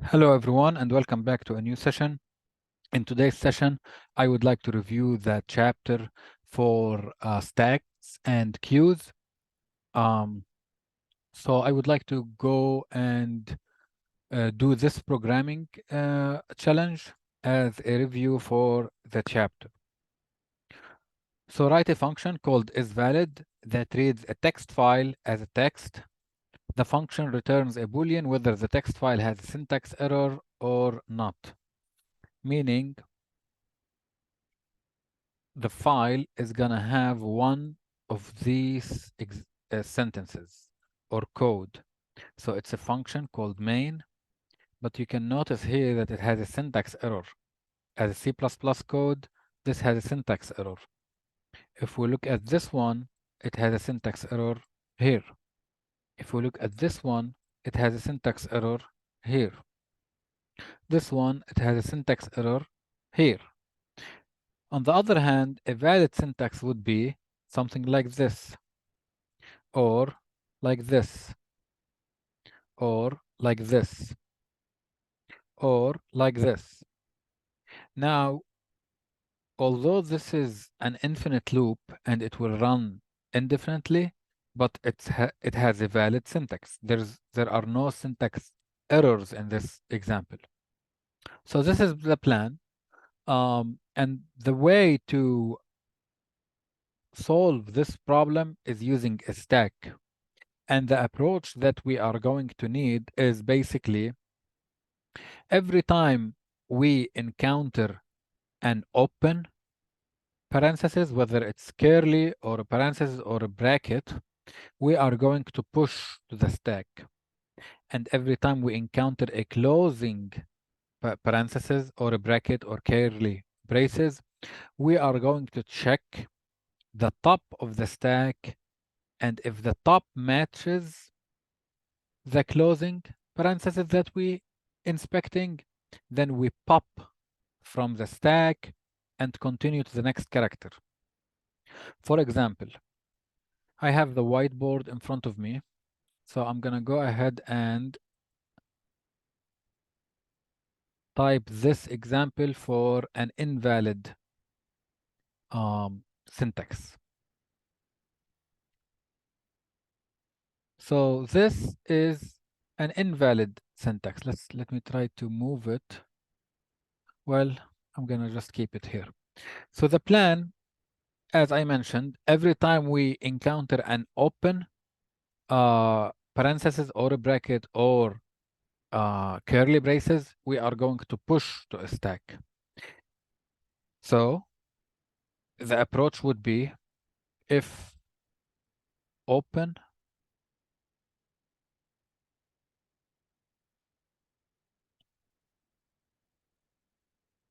Hello everyone and welcome back to a new session. In today's session, I would like to review the chapter for stacks and queues. So I would like to go and do this programming challenge as a review for the chapter. So write a function called isValid that reads a text file as a text. The function returns a Boolean whether the text file has a syntax error or not, meaning the file is gonna have one of these sentences or code. So it's a function called main, but you can notice here that it has a syntax error. As a C++ code, this has a syntax error. If we look at this one, it has a syntax error here. If we look at this one, it has a syntax error here. This one, it has a syntax error here. On the other hand, a valid syntax would be something like this, or like this, or like this, or like this. Now, although this is an infinite loop and it will run indefinitely, but it has a valid syntax. There are no syntax errors in this example. So this is the plan. And the way to solve this problem is using a stack. And the approach that we are going to need is basically every time we encounter an open parenthesis, whether it's curly or a parenthesis or a bracket, we are going to push to the stack. And every time we encounter a closing parenthesis or a bracket or curly braces, we are going to check the top of the stack. And if the top matches the closing parenthesis that we inspecting, then we pop from the stack and continue to the next character. For example, I have the whiteboard in front of me, so I'm gonna go ahead and type this example for an invalid syntax. So this is an invalid syntax. Let me try to move it. Well, I'm gonna just keep it here. So the plan, as I mentioned, every time we encounter an open parenthesis or a bracket or curly braces, we are going to push to a stack. So the approach would be if open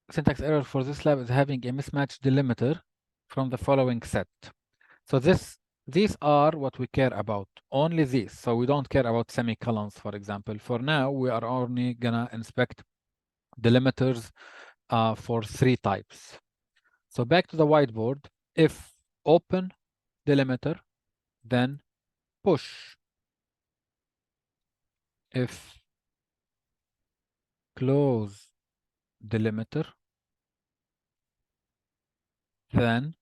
syntax error for this lab is having a mismatch delimiter from the following set. So these are what we care about, only these. So we don't care about semicolons, for example. For now, we are only gonna inspect delimiters for 3 types. So back to the whiteboard, if open delimiter, then push. If close delimiter, then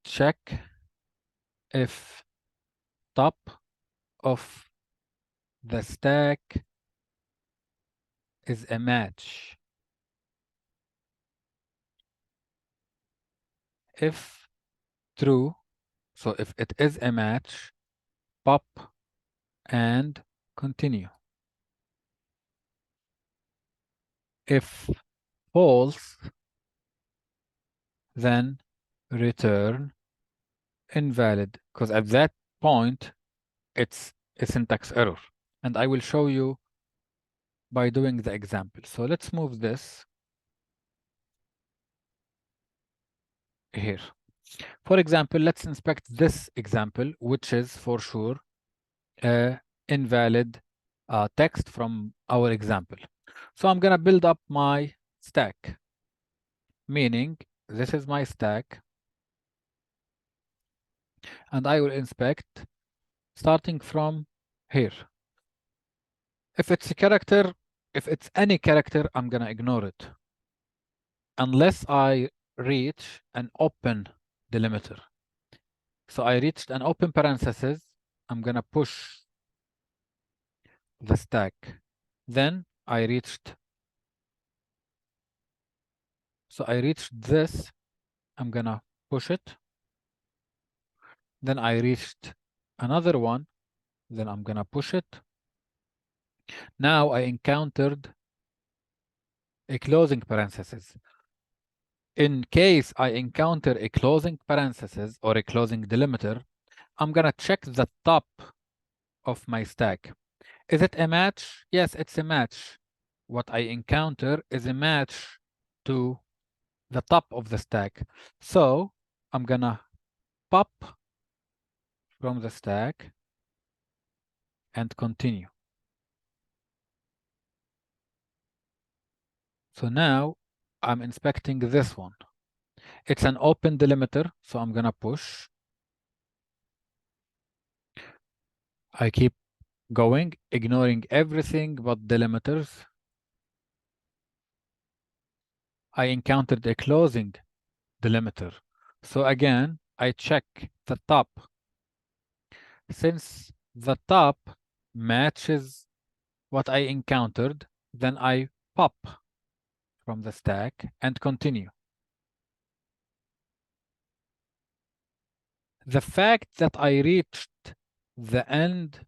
check if top of the stack is a match. If true, so if it is a match, pop and continue. If false, then return invalid, because at that point, it's a syntax error. And I will show you by doing the example. So let's move this here. For example, let's inspect this example, which is for sure a invalid text from our example. So I'm going to build up my stack, meaning this is my stack. and I will inspect starting from here. If it's a character, if it's any character, I'm gonna ignore it unless I reach an open delimiter. So I reached an open parenthesis, I'm gonna push the stack. Then I reached this, I'm gonna push it. Then I reached another one, then I'm gonna push it. Now I encountered a closing parenthesis. In case I encounter a closing parenthesis or a closing delimiter, I'm gonna check the top of my stack. Is it a match? Yes, it's a match. What I encounter is a match to the top of the stack. So I'm gonna pop from the stack and continue. So now I'm inspecting this one. It's an open delimiter, so I'm gonna push. I keep going, ignoring everything but delimiters. I encountered a closing delimiter. So again, I check the top. Since the top matches what I encountered, then I pop from the stack and continue. The fact that I reached the end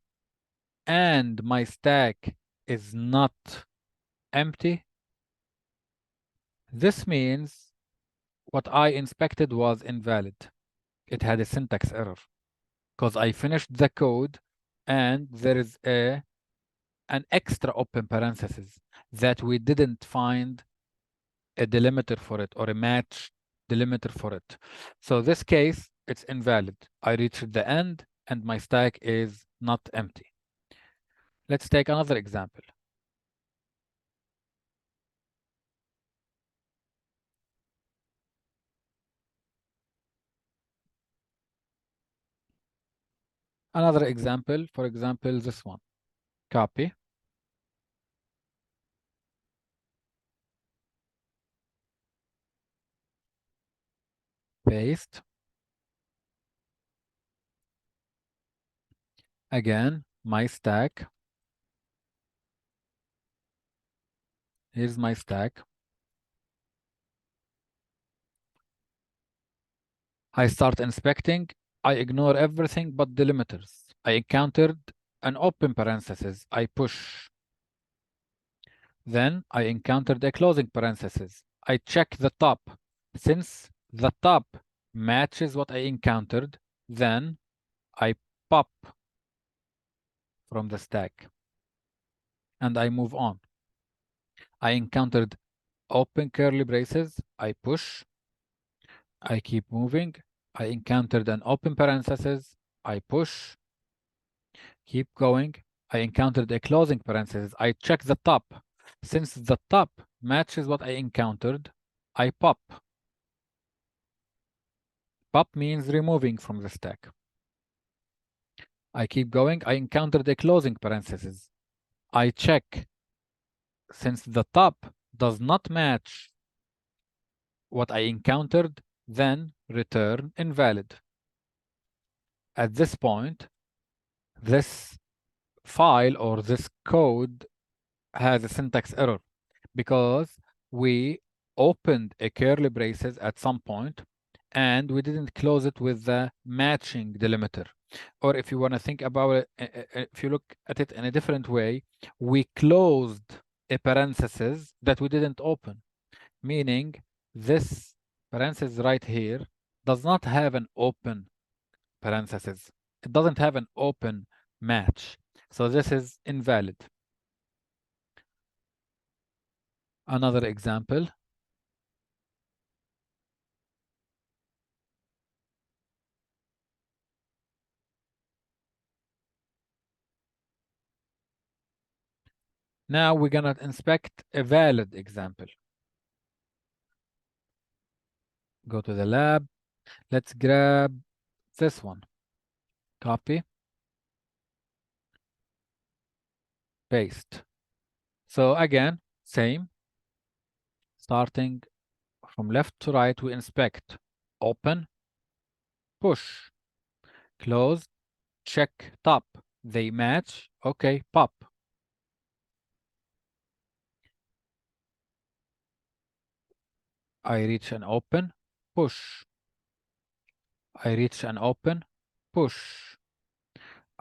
and my stack is not empty, this means what I inspected was invalid. It had a syntax error because I finished the code and there is an extra open parenthesis that we didn't find a delimiter for it or a match delimiter for it. So this case, it's invalid. I reached the end and my stack is not empty. Let's take another example. Another example, for example, this one. Copy. Paste. Again, my stack. Here's my stack. I start inspecting. I ignore everything but delimiters. I encountered an open parenthesis. I push. Then I encountered a closing parenthesis. I check the top. Since the top matches what I encountered, then I pop from the stack and I move on. I encountered open curly braces. I push. I keep moving. I encountered an open parenthesis. I push. Keep going. I encountered a closing parenthesis. I check the top. Since the top matches what I encountered, I pop. Pop means removing from the stack. I keep going. I encountered a closing parenthesis. I check. Since the top does not match what I encountered, then return invalid. At this point, this file or this code has a syntax error because we opened a curly braces at some point and we didn't close it with the matching delimiter. Or if you want to think about it, if you look at it in a different way, we closed a parenthesis that we didn't open, meaning this parenthesis right here does not have an open parenthesis. It doesn't have an open match. So this is invalid. Another example. Now we're gonna inspect a valid example. Go to the lab. Let's grab this one. copy, paste. So again, same, starting from left to right, we inspect, open, push, close, check top. They match, okay, pop. I reach and open, push. I reach and open, push.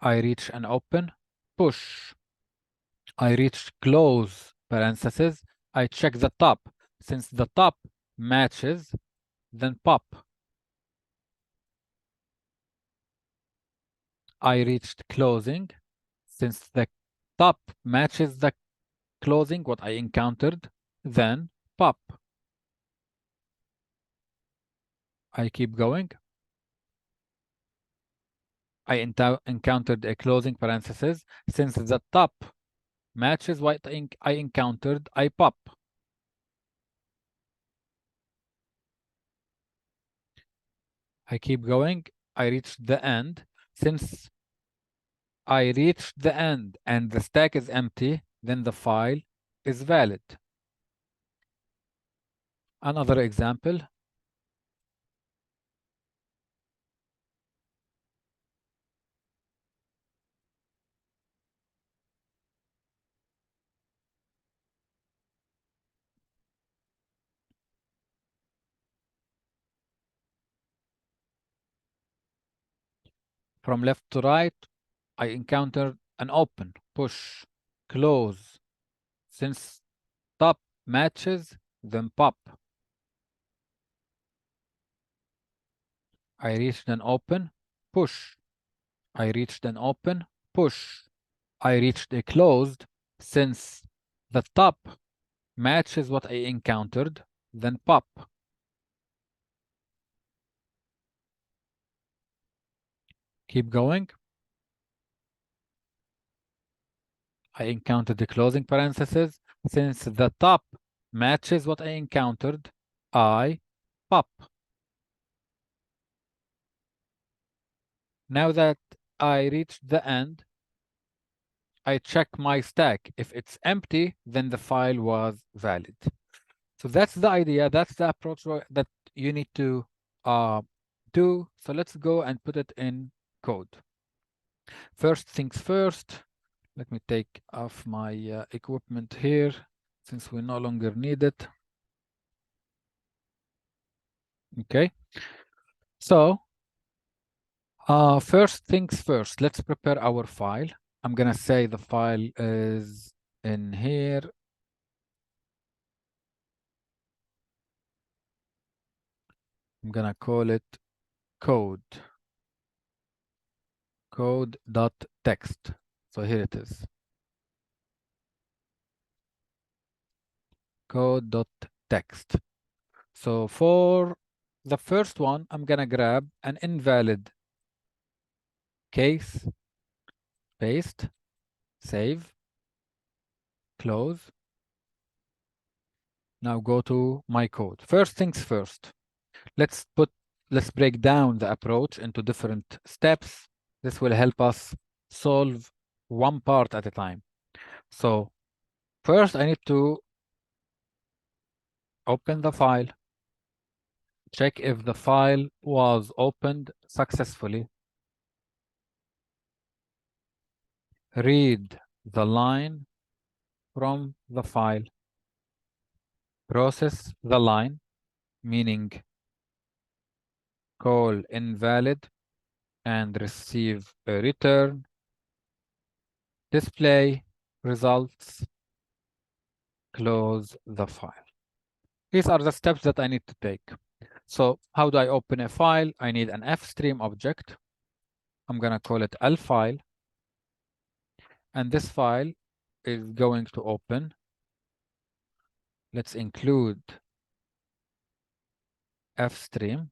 I reach and open, push. I reach close parenthesis. I check the top. Since the top matches, then pop. I reached closing. Since the top matches the closing, what I encountered, then pop. I keep going. I encountered a closing parenthesis. Since the top matches what I encountered, I pop. I keep going. I reach the end. Since I reached the end and the stack is empty, then the file is valid. Another example. From left to right, I encountered an open, push, close. Since top matches, then pop. I reached an open, push. I reached an open, push. I reached a closed. Since the top matches what I encountered, then pop. Keep going. I encountered the closing parenthesis. Since the top matches what I encountered, I pop. Now that I reached the end, I check my stack. If it's empty, then the file was valid. So that's the idea. That's the approach that you need to do. So let's go and put it in code. First things first, let me take off my equipment here since we no longer need it. Okay. So first things first, let's prepare our file. I'm gonna say the file is in here. I'm gonna call it code.txt. So here it is. Code.txt. So for the first one, I'm gonna grab an invalid case, paste, save, close. Now go to my code. First things first. Let's break down the approach into different steps. This will help us solve one part at a time. So first I need to open the file, check if the file was opened successfully, read the line from the file, process the line, meaning call invalid and receive a return, display results, close the file. These are the steps that I need to take. So how do I open a file? I need an fstream object. I'm going to call it lfile. And this file is going to open. Let's include fstream.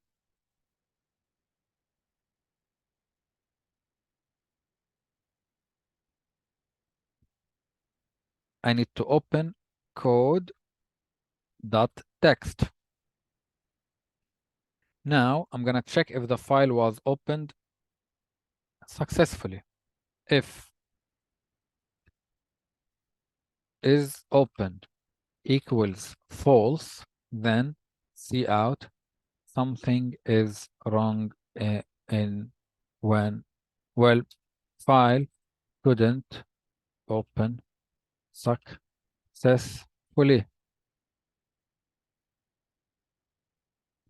I need to open code.txt. Now I'm going to check if the file was opened successfully. If is opened equals false, then see out something is wrong in when, well, file couldn't open successfully.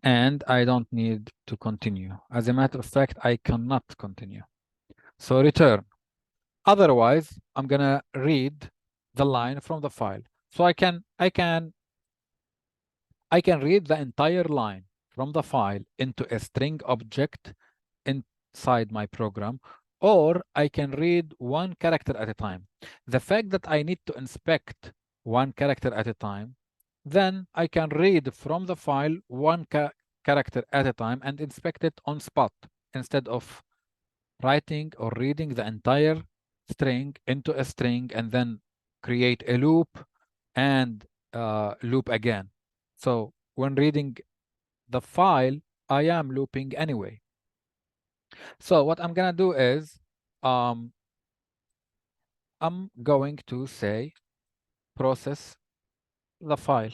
And I don't need to continue. As a matter of fact, I cannot continue. So return. Otherwise, I'm gonna read the line from the file. So I can read the entire line from the file into a string object inside my program, or I can read one character at a time. The fact that I need to inspect one character at a time, then I can read from the file one character at a time and inspect it on spot instead of writing or reading the entire string into a string and then create a loop and loop again. So when reading the file, I am looping anyway. So what I'm gonna do is um, I'm going to say process the file.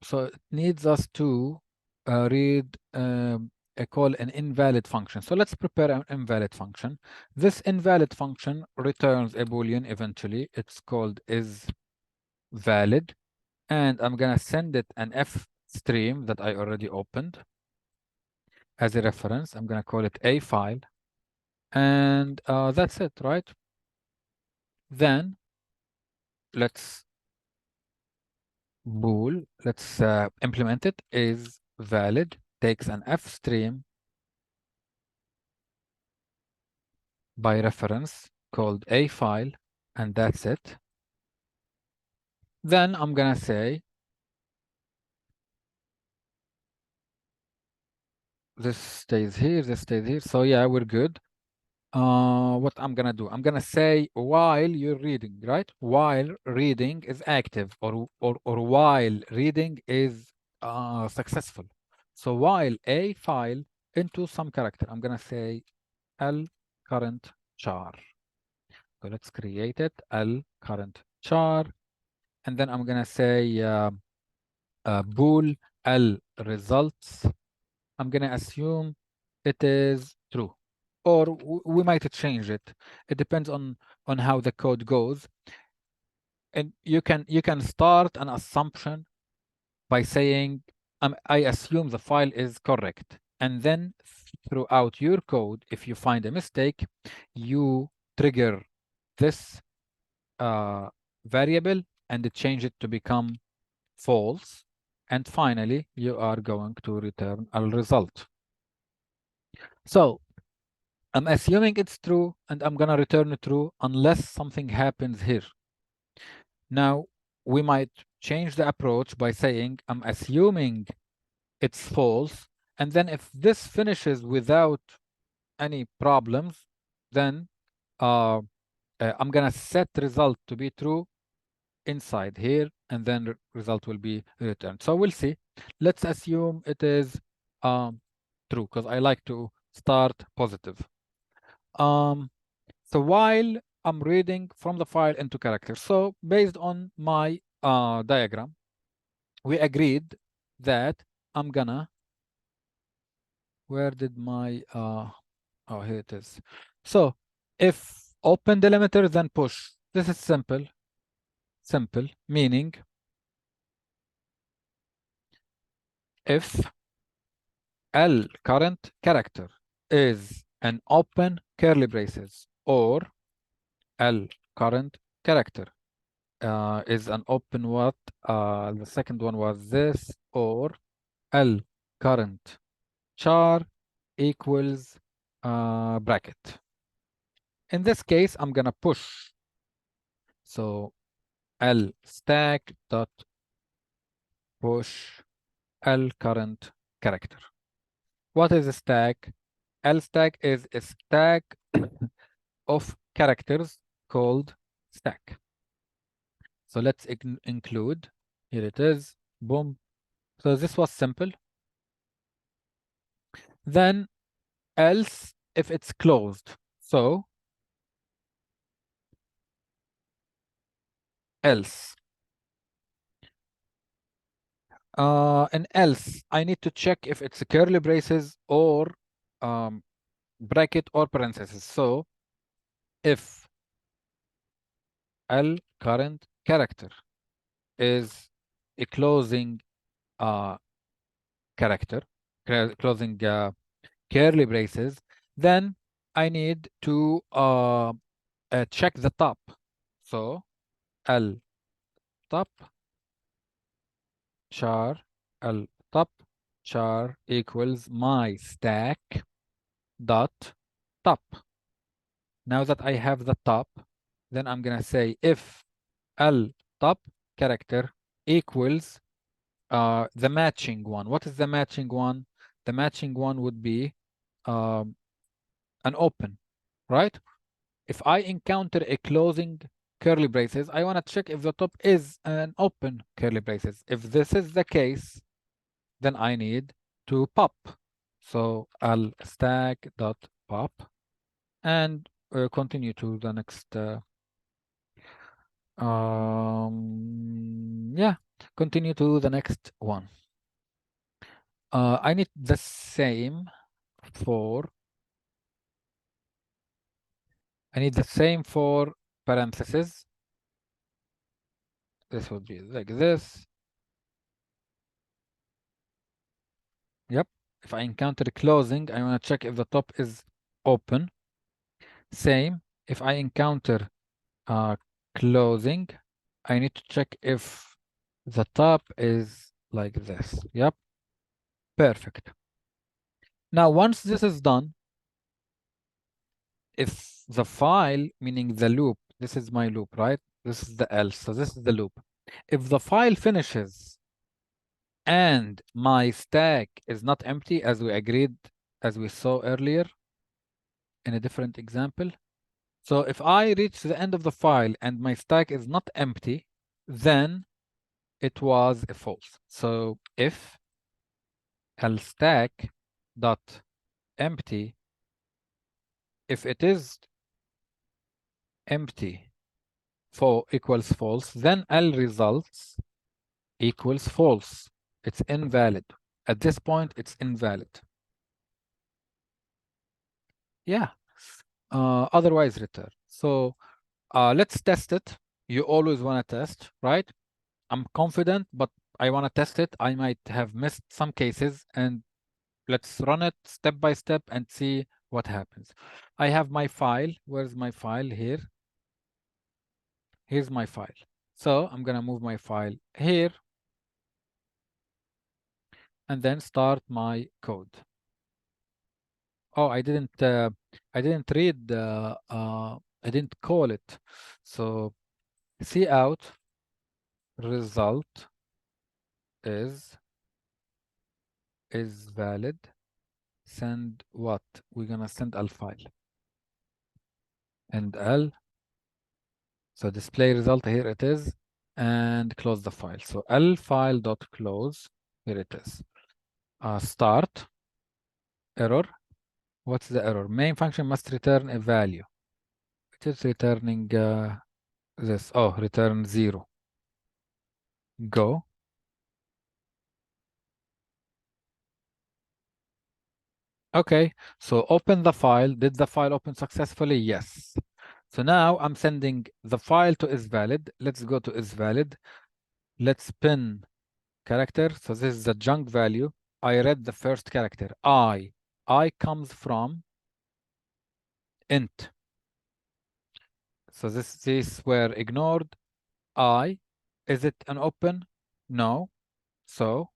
So it needs us to read call an invalid function. So let's prepare an invalid function. This invalid function returns a boolean eventually. It's called is valid, and I'm gonna send it an f stream that I already opened as a reference. I'm gonna call it a file, and that's it, right? Then let's bool, let's implement it. Is valid takes an f stream by reference called a file, and that's it. Then I'm gonna say this stays here, this stays here. So yeah, we're good. What I'm gonna do, I'm gonna say while you're reading, right? While reading is active, or while reading is successful. So while a file into some character, I'm gonna say L current char. So let's create it, L current char, and then I'm gonna say bool L results. I'm gonna assume it is true, or we might change it. It depends on how the code goes. And you can start an assumption by saying I assume the file is correct, and then throughout your code, if you find a mistake, you trigger this variable and change it to become false. And finally, you are going to return a result. So I'm assuming it's true, and I'm going to return true unless something happens here. Now, we might change the approach by saying I'm assuming it's false, and then if this finishes without any problems, then I'm going to set result to be true inside here, and then result will be returned. So we'll see. Let's assume it is true, because I like to start positive. So while I'm reading from the file into characters, so based on my diagram, we agreed that I'm gonna, where did my, oh, here it is. So if open delimiter, then push. This is simple, meaning if L current character is an open curly braces, or L current character is an open what? The second one was this, or L current char equals bracket. In this case, I'm gonna push. So L stack dot push L current character. What is a stack? L stack is a stack of characters called stack. So let's include, here it is, boom. So this was simple. then else if it's closed. So else. And else, I need to check if it's curly braces or um, bracket or parentheses. So if L current character is a closing uh, character, closing curly braces, then I need to check the top. So L top char L top char equals my stack dot top. Now that I have the top, then I'm gonna say if L top character equals the matching one. What is the matching one? The matching one would be um, an open, right? If I encounter a closing curly braces, I want to check if the top is an open curly braces. If this is the case, then I need to pop. So I'll stack dot pop and continue to the next. Yeah, continue to the next one. I need the same for. I need the same for parentheses. This would be like this. Yep. If I encounter closing, I want to check if the top is open. Same. If I encounter closing, I need to check if the top is like this. Yep. Perfect. Now, once this is done, if the file, meaning the loop, this is my loop, right? This is the else. So this is the loop. If the file finishes and my stack is not empty, as we agreed, as we saw earlier in a different example. So if I reach the end of the file and my stack is not empty, then it was a false. So if stack dot empty, if it is empty for equals false, then L results equals false. It's invalid. At this point, it's invalid. Yeah. Otherwise return. So let's test it. You always want to test, right? I'm confident, but I want to test it. I might have missed some cases, and let's run it step by step and see what happens. I have my file. Where's my file? Here. Here's my file. So I'm gonna move my file here and then start my code. Oh, I didn't read I didn't call it. So C out result is valid. Send what? We're gonna send L file and L. So display result, here it is, and close the file. So L file dot close, here it is. Start error. What's the error? Main function must return a value. It is returning this. Oh, return 0. Go. Okay, so open the file. Did the file open successfully? Yes. So now I'm sending the file to isValid. Let's go to isValid. Let's pin character. So this is the junk value. I read the first character. I comes from int. So these were ignored. Is it an open? No. So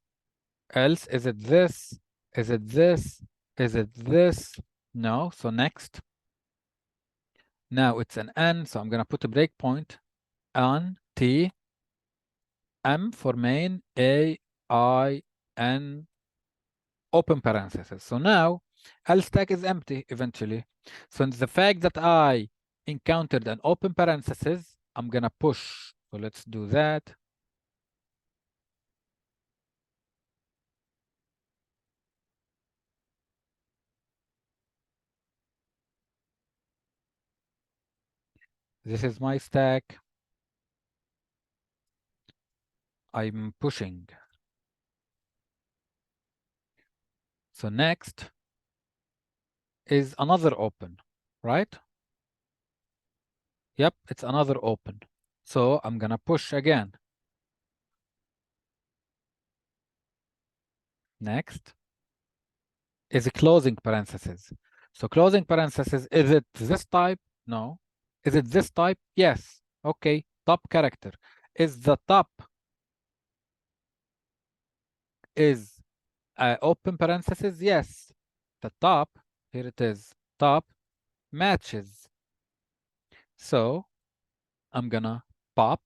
else, is it this? Is it this? Is it this? No. So next. Now it's an N, so I'm gonna put a breakpoint on T, M for main, A, I, N, open parentheses. So now L stack is empty eventually. So the fact that I encountered an open parenthesis, I'm gonna push. So let's do that. This is my stack. I'm pushing. So next is another open, right? Yep, it's another open. So I'm gonna push again. Next is a closing parenthesis. So closing parenthesis, is it this type? No. Is it this type? Yes. Okay, top character. Is the top is open parenthesis? Yes. The top, here it is, top matches. So I'm gonna pop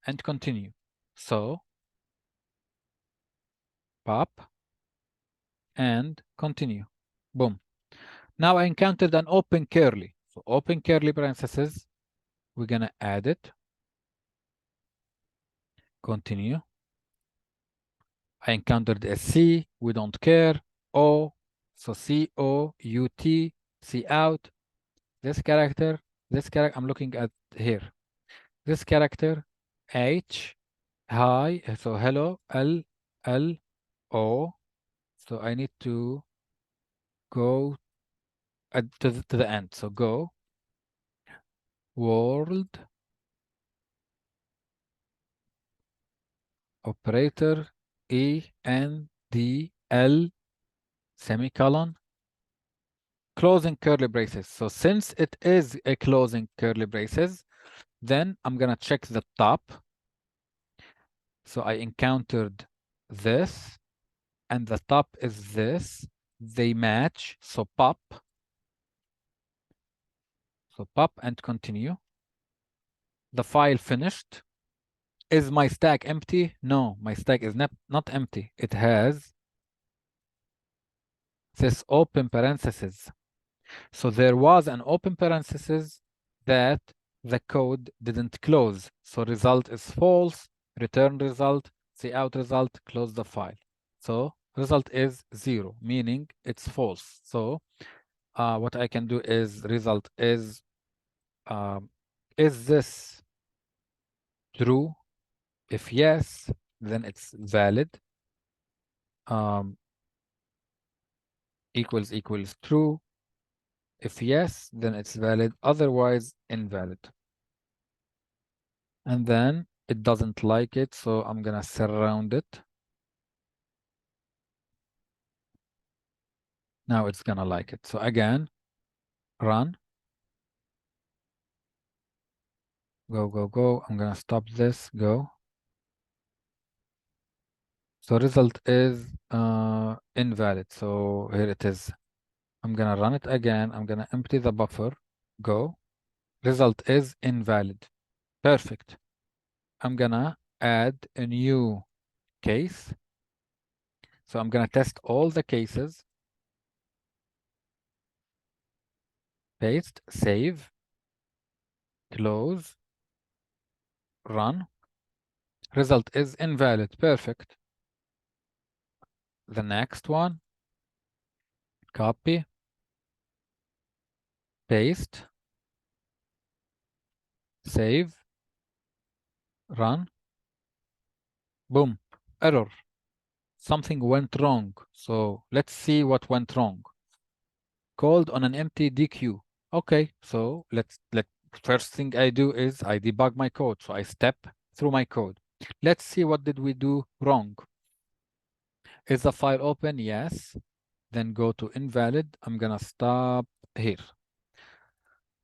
and continue. So pop and continue. Boom. Now I encountered an open curly. So open curly parenthesis, we're gonna add it. Continue. I encountered a C, we don't care. O, so C-O-U-T, C out. This character, I'm looking at here. This character, H, hi, so hello, L, L, O. So I need to go to the end. So go, world, operator, E, N, D, L, semicolon, closing curly braces. So since it is a closing curly braces, then I'm gonna check the top. So I encountered this, and the top is this. They match, so pop. So pop and continue. The file finished. Is my stack empty? No, my stack is not empty. It has this open parenthesis. So there was an open parenthesis that the code didn't close. So result is false, return result, cout result, close the file. So result is 0, meaning it's false. So what I can do is result is this true? If yes, then it's valid. Um, equals true. If yes, then it's valid. Otherwise, invalid. And then it doesn't like it, so I'm gonna surround it. Now it's gonna like it. So again, run. Go, go, go. I'm gonna stop this. Go. So result is invalid. So here it is. I'm gonna run it again. I'm gonna empty the buffer. Go. Result is invalid. Perfect. I'm gonna add a new case. So I'm gonna test all the cases. Paste, save, close, run. Result is invalid. Perfect. The next one, copy, paste, save, run. Boom. Error. Something went wrong. So let's see what went wrong. Called on an empty DQ. Okay, so let first thing I do is I debug my code. So I step through my code. Let's see what did we do wrong. Is the file open? Yes. Then go to invalid. I'm gonna stop here.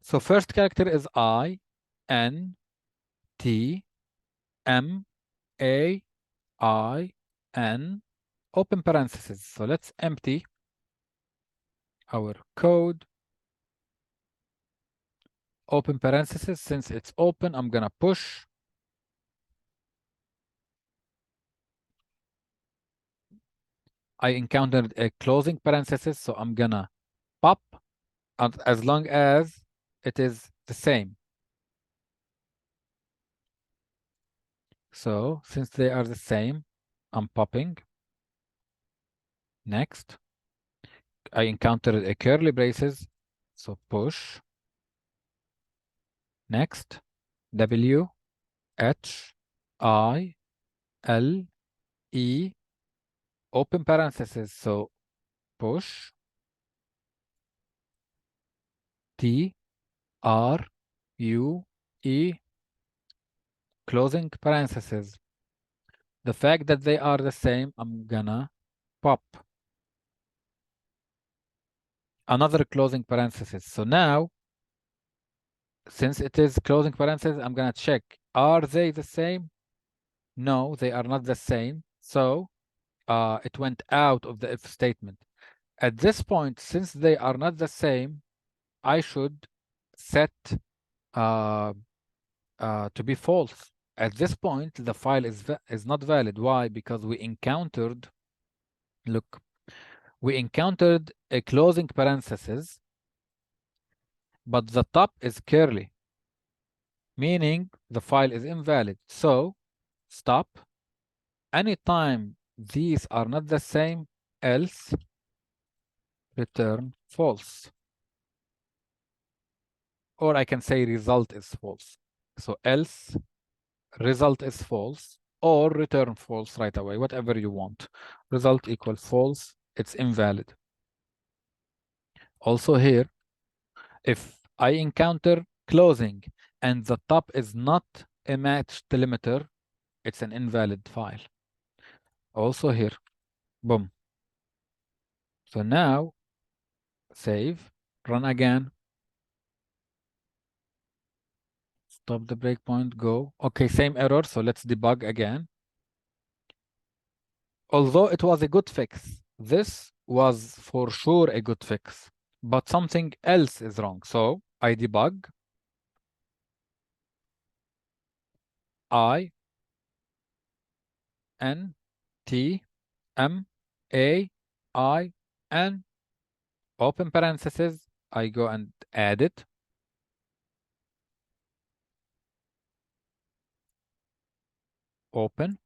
So first character is I, N, T, M, A, I, N, open parentheses. So let's empty our code. Open parentheses. Since it's open, I'm gonna push. I encountered a closing parenthesis, so I'm gonna pop as long as it is the same. So since they are the same, I'm popping. Next, I encountered a curly braces, so push. Next, W, H, I, L, E, open parentheses. So push, T, R, U, E, closing parentheses. The fact that they are the same, I'm gonna pop another closing parenthesis. So now, since it is closing parenthesis, I'm gonna check, are they the same? No, they are not the same. So it went out of the if statement. At this point, since they are not the same, I should set uh, to be false. At this point, the file is not valid. Why? Because we encountered, look, we encountered a closing parenthesis, but the top is curly, meaning the file is invalid. So stop. Anytime these are not the same, else return false. Or I can say result is false. So else result is false or return false right away, whatever you want. Result equals false, it's invalid. Also here, if I encounter closing and the top is not a match delimiter, it's an invalid file. Also here, boom. So now, save, run again. Stop the breakpoint, go. Okay, same error, so let's debug again. Although it was a good fix, this was for sure a good fix, but something else is wrong. So I debug, I, N, T, M, A, I, N, open parentheses, I go and add it. Open,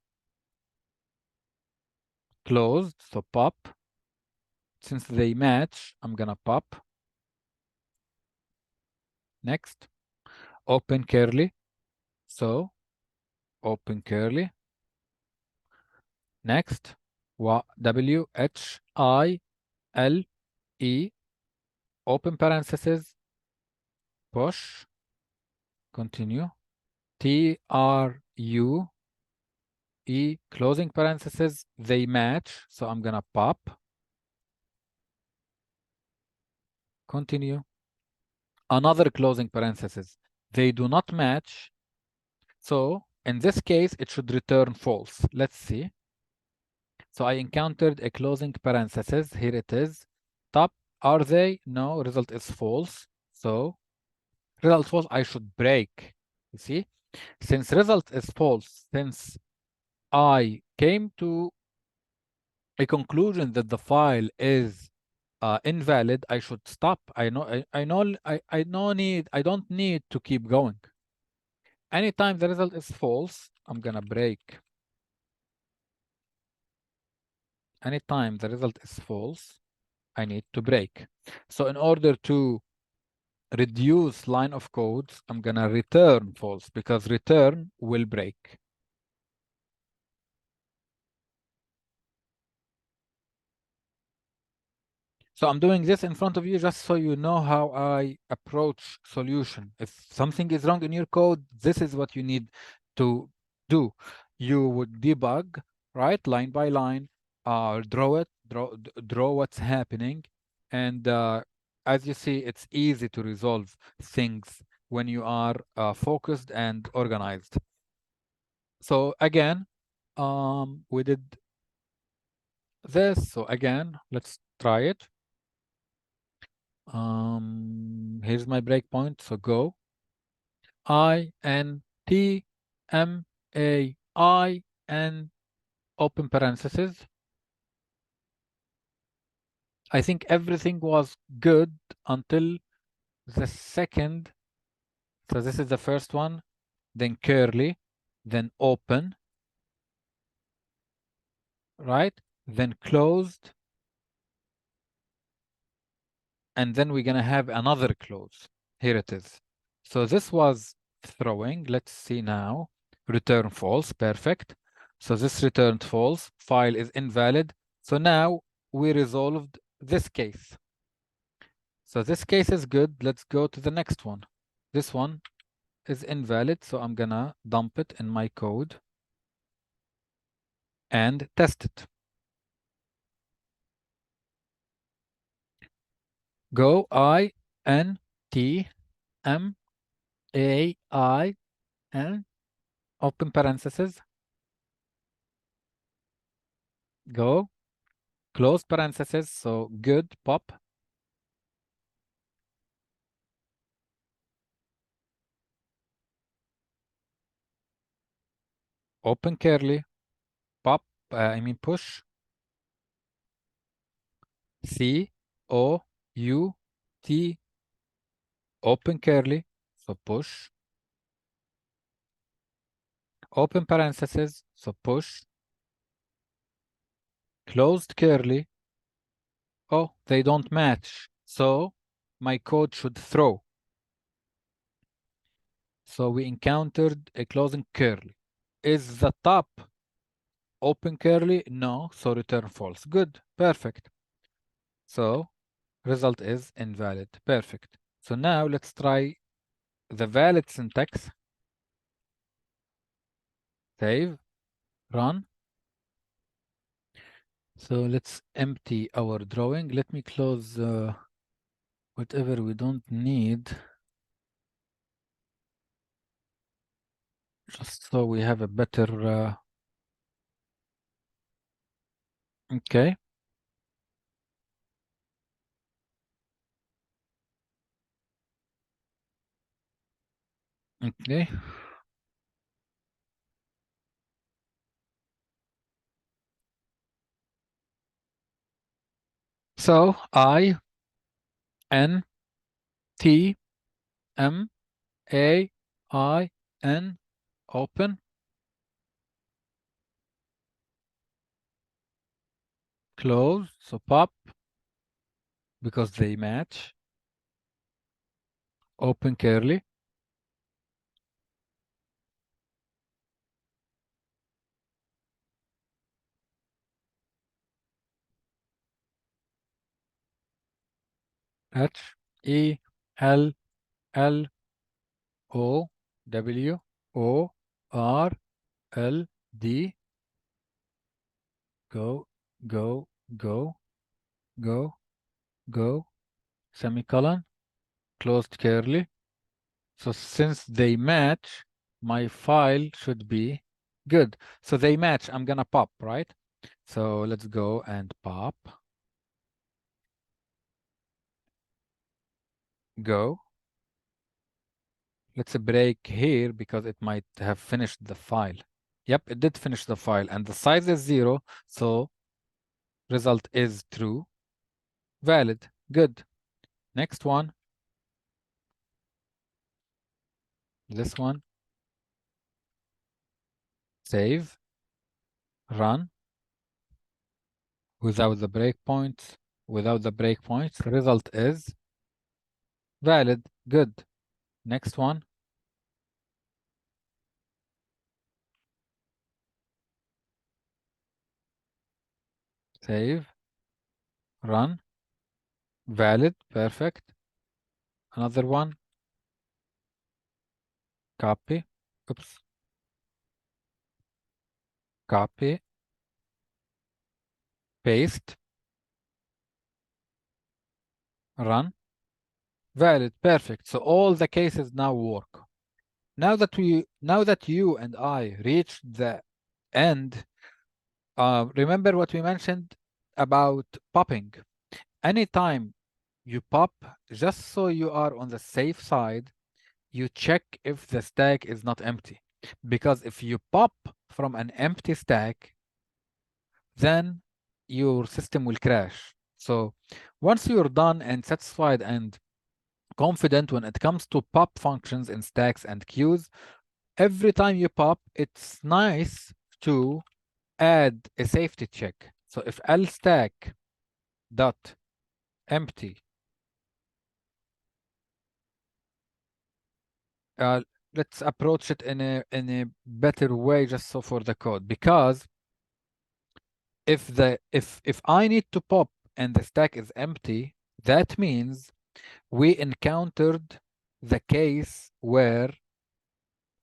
closed, so pop. Since they match, I'm gonna pop. Next, open curly, so open curly. Next, W, H, I, L, E, open parentheses, push, continue, T, R, U, E, closing parentheses, they match, so I'm gonna pop, continue, another closing parentheses, they do not match, so in this case, it should return false. Let's see. So I encountered a closing parenthesis, here it is, top, are they? No, result is false, so result false, I should break, you see? Since result is false, since I came to a conclusion that the file is invalid, I should stop. I don't need to keep going. Anytime the result is false, I'm gonna break. Anytime the result is false, I need to break. So in order to reduce line of codes, I'm gonna return false because return will break. So I'm doing this in front of you just so you know how I approach solution. If something is wrong in your code, this is what you need to do. You would debug, right, line by line, draw what's happening, and as you see, it's easy to resolve things when you are focused and organized. So again, we did this. So again, let's try it. Here's my breakpoint. So go I N T M A I N open parentheses. I think everything was good until the second. So this is the first one, then curly, then open, right? Then closed, and then we're gonna have another close. Here it is. So this was throwing. Let's see now. Return false. Perfect. So this returned false. File is invalid. So now we resolved this case. So this case is good. Let's go to the next one. This one is invalid. So I'm gonna dump it in my code and test it. Go I N T M A I N open parentheses. Go close parentheses. So good pop. Open curly pop. I mean push. C O U T open curly. So push. Open parentheses. So push. Closed curly. Oh, they don't match. So my code should throw. So we encountered a closing curly. Is the top open curly? No. So return false. Good. Perfect. So result is invalid. Perfect. So now let's try the valid syntax. Save. Run. So let's empty our drawing. Let me close whatever we don't need. Just so we have a better... okay. Okay. So I N T M A I N open close. So pop because they match. Open curly. H E L L O W O R L D. Go, go, go, go, go. Semicolon. Closed curly. So since they match, my file should be good. So they match. I'm gonna pop, right? So let's go and pop. Go. Let's break here because it might have finished the file. Yep, it did finish the file and the size is 0. So result is true. Valid. Good. Next one. This one. Save. Run. Without the breakpoints. Without the breakpoints. Result is valid. Good. Next one. Save. Run. Valid. Perfect. Another one. Copy. Oops. Copy. Paste. Run. Valid. Perfect. So all the cases now work. Now that you and I reached the end, remember what we mentioned about popping. Anytime you pop, just so you are on the safe side, you check if the stack is not empty. Because if you pop from an empty stack, then your system will crash. So once you're done and satisfied and confident when it comes to pop functions in stacks and queues, every time you pop, it's nice to add a safety check. So if L stack dot empty uh, let's approach it in a better way just so for the code, because if I need to pop and the stack is empty, that means we encountered the case where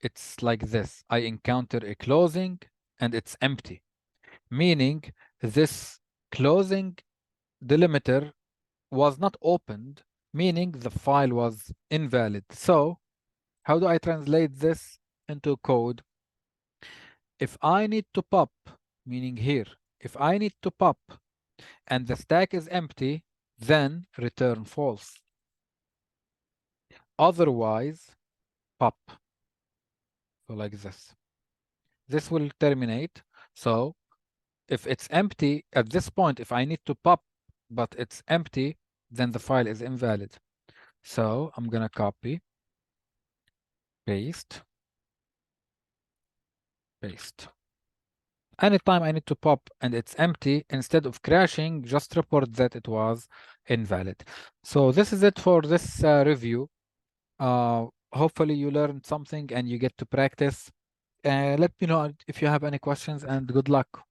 it's like this. I encounter a closing and it's empty, meaning this closing delimiter was not opened, meaning the file was invalid. So how do I translate this into code? If I need to pop, meaning here, if I need to pop and the stack is empty, then return false. Otherwise, pop. So like this. This will terminate. So if it's empty at this point, if I need to pop, but it's empty, then the file is invalid. So I'm gonna copy, paste, paste. Anytime I need to pop and it's empty, instead of crashing, just report that it was invalid. So this is it for this review. Hopefully you learned something and you get to practice. Let me know if you have any questions, and good luck.